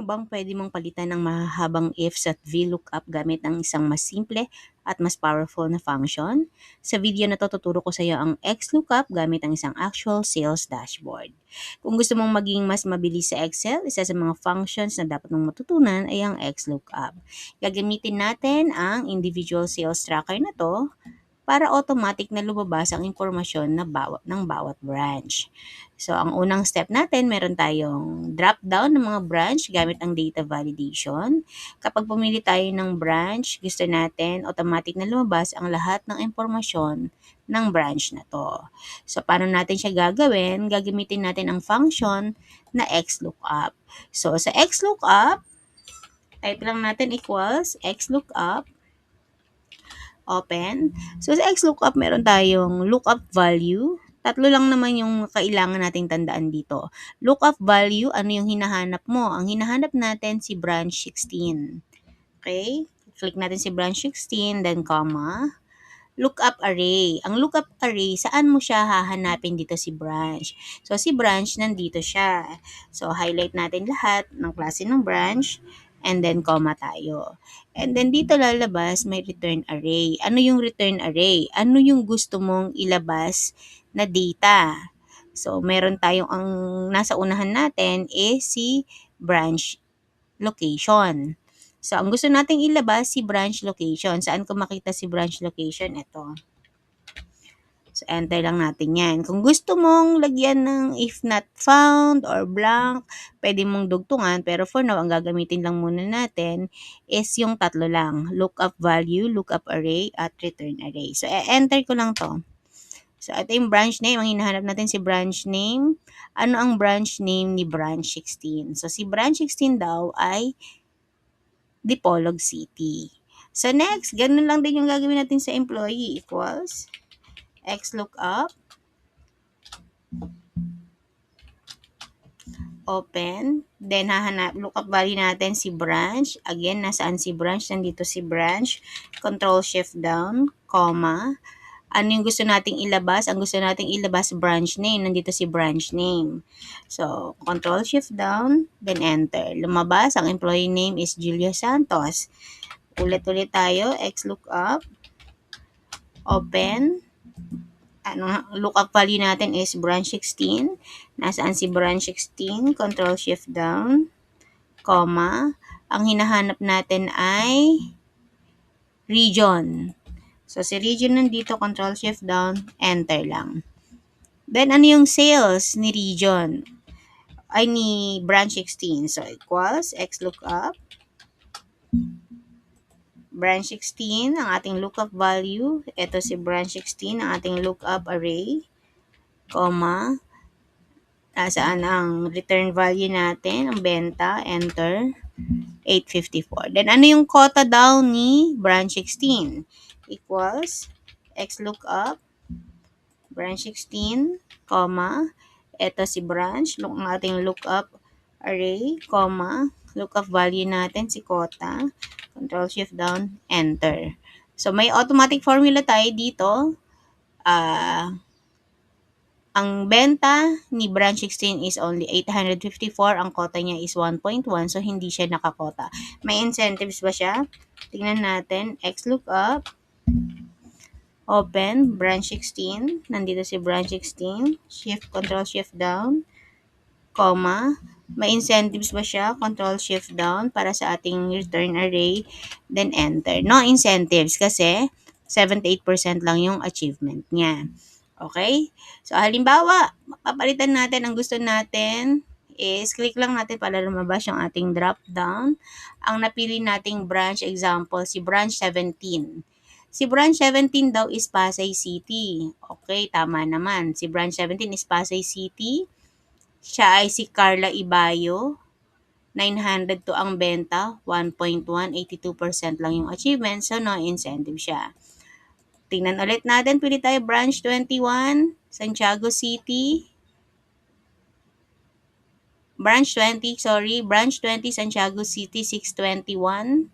bang pwede mong palitan ng mahahabang ifs at VLOOKUP gamit ang isang mas simple at mas powerful na function? Sa video na to, tuturo ko sa iyo ang XLOOKUP gamit ang isang actual sales dashboard. Kung gusto mong maging mas mabilis sa Excel, isa sa mga functions na dapat mong matutunan ay ang XLOOKUP. Gagamitin natin ang individual sales tracker na to para automatic na lumabas ang impormasyon ng bawat branch. So, ang unang step natin, meron tayong drop down ng mga branch gamit ang data validation. Kapag pumili tayo ng branch, gusto natin automatic na lumabas ang lahat ng impormasyon ng branch na to. So, paano natin siya gagawin? Gagamitin natin ang function na XLOOKUP. So, sa XLOOKUP, type lang natin equals XLOOKUP open. So, sa XLOOKUP, meron tayong lookup value. Tatlo lang naman yung kailangan nating tandaan dito. Lookup value, ano yung hinahanap mo? Ang hinahanap natin si branch 16. Okay? Click natin si branch 16, then comma. Lookup array. Ang lookup array, saan mo siya hahanapin dito si branch? So, si branch, nandito siya. So, highlight natin lahat ng klase ng branch. And then, comma tayo. And then, dito lalabas, may return array. Ano yung return array? Ano yung gusto mong ilabas na data? So, meron tayong, ang nasa unahan natin is si branch location. So, ang gusto nating ilabas, si branch location. Saan ko makita si branch location? Ito. So, enter lang natin yan. Kung gusto mong lagyan ng if not found or blank, pwede mong dugtungan. Pero for now, ang gagamitin lang muna natin is yung tatlo lang. Lookup value, lookup array, at return array. So, enter ko lang to. So, ito yung branch name. Ang hinahanap natin si branch name. Ano ang branch name ni branch 16? So, si branch 16 daw ay Dipolog City. So, next, ganun lang din yung gagawin natin sa employee equals XLOOKUP open, then lookup value natin si branch. Again, nasaan si branch? Nandito si branch. Control Shift down, comma. Ano yung gusto nating ilabas? Ang gusto nating ilabas branch name. Nandito si branch name. So, Control Shift down, then enter. Lumabas, ang employee name is Julio Santos. Ulit-ulit tayo, XLOOKUP open. Lookup value natin is branch 16. Nasaan si branch 16? Control Shift down, comma. Ang hinahanap natin ay region. So, si region nandito, Control Shift down, enter lang. Then, ano yung sales ni region? Ay, ni branch 16. So, equals XLOOKUP branch 16, ang ating lookup value. Ito si branch 16, ang ating lookup array, comma. Nasaan ang return value natin, ang benta, enter, 854. Then, ano yung quota daw ni branch 16? Equals XLOOKUP branch 16, comma. Ito si branch, ang ating lookup array, comma. Lookup value natin si quota. Control Shift down, enter. So, may automatic formula tayo dito. Ang benta ni branch 16 is only 854. Ang quota niya is 1.1. So, hindi siya nakakota. May incentives ba siya? Tingnan natin. XLOOKUP. Open. Branch 16. Nandito si branch 16. Control Shift down. Comma. May incentives ba siya? Control Shift down para sa ating return array. Then enter. No incentives kasi 78% lang yung achievement niya. Okay? So, halimbawa, papalitan natin ang gusto natin is click lang natin para lumabas yung ating drop down. Ang napili nating branch example, si branch 17. Si branch 17 daw is Pasay City. Okay, tama naman. Si branch 17 is Pasay City. Siya ay si Carla Ibayo. 900 to ang benta, 1.1, 82% lang yung achievement, so no incentive siya. Tingnan ulit natin, pili tayo branch 21, Santiago City. Branch 20, Santiago City, 621,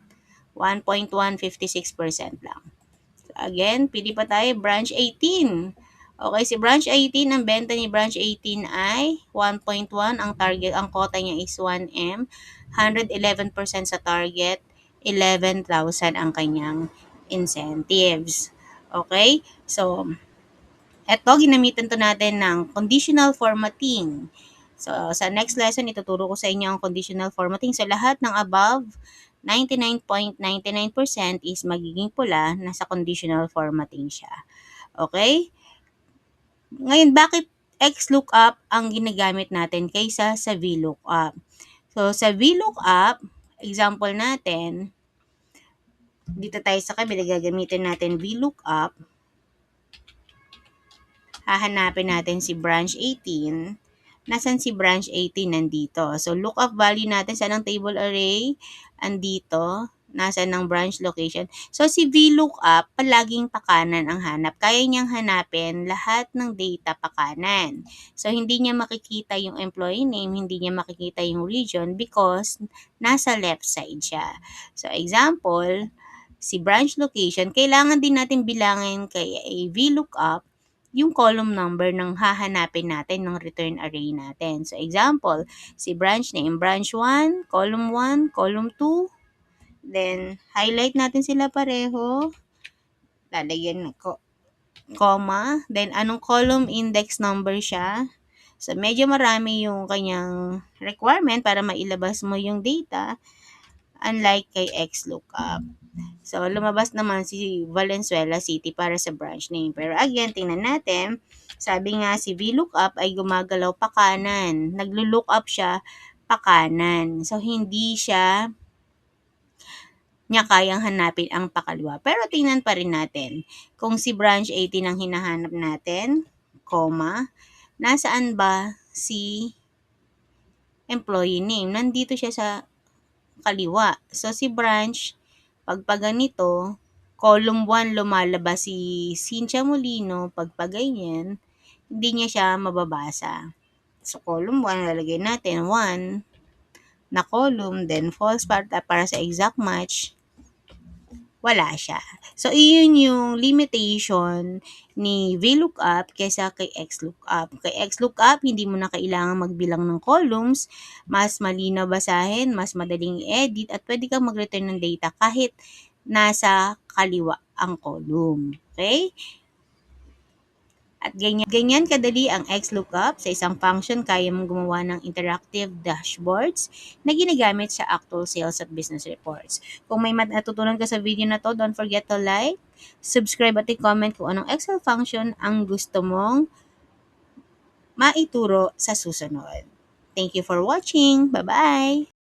1.1, 56% lang. So again, pili pa tayo, branch 18. Okay, si branch 18, ang benta ni branch 18 ay 1.1. Ang target, ang quota niya is 1M. 111% sa target, 11,000 ang kanyang incentives. Okay? So, eto, ginamitan to natin ng conditional formatting. So, sa next lesson, ituturo ko sa inyo ang conditional formatting. So, lahat ng above 99.99% is magiging pula, nasa conditional formatting siya. Okay? Ngayon, bakit XLOOKUP ang ginagamit natin kaysa sa VLOOKUP? So, sa VLOOKUP, example natin, dito tayo sa kabila, gagamitin natin VLOOKUP. Hahanapin natin si branch 18. Nasaan si branch 18? Nandito. So, lookup value natin, saan ang table array? Andito. Nasaan ang branch location? So, si VLOOKUP, palaging pakanan ang hanap. Kaya niyang hanapin lahat ng data pakanan. So, hindi niya makikita yung employee name, hindi niya makikita yung region because nasa left side siya. So, example, si branch location, kailangan din natin bilangin kay VLOOKUP yung column number ng hahanapin natin ng return array natin. So, example, si branch name, branch 1, column 2, then, highlight natin sila pareho, lalagyan ko, comma, then, anong column index number siya. So, medyo marami yung kanyang requirement para mailabas mo yung data, unlike kay XLOOKUP. So, lumabas naman si Valenzuela City para sa branch name. Pero again, tingnan natin. Sabi nga si VLOOKUP ay gumagalaw pakanan. Naglo-lookup siya pakanan. So, hindi niya kayang hanapin ang pakaliwa. Pero tingnan pa rin natin. Kung si branch 18 ang hinahanap natin, comma, nasaan ba si employee name? Nandito siya sa kaliwa. So, si branch, pag ganito, column 1 lumalabas si Cynthia Molino, pag ganyan, hindi niya siya mababasa. So, column 1, lalagay natin 1 na column, then false para sa exact match, wala siya. So, iyon yung limitation ni VLOOKUP kaysa kay XLOOKUP. Kay XLOOKUP, hindi mo na kailangan magbilang ng columns, mas malinaw basahin, mas madaling i-edit, at pwede kang mag-return ng data kahit nasa kaliwa ang column. Okay? At ganyan kadali ang XLOOKUP. Sa isang function, kaya mong gumawa ng interactive dashboards na ginagamit sa actual sales at business reports. Kung may natutunan ka sa video na to, don't forget to like, subscribe at i-comment kung anong Excel function ang gusto mong maituro sa susunod. Thank you for watching. Bye-bye!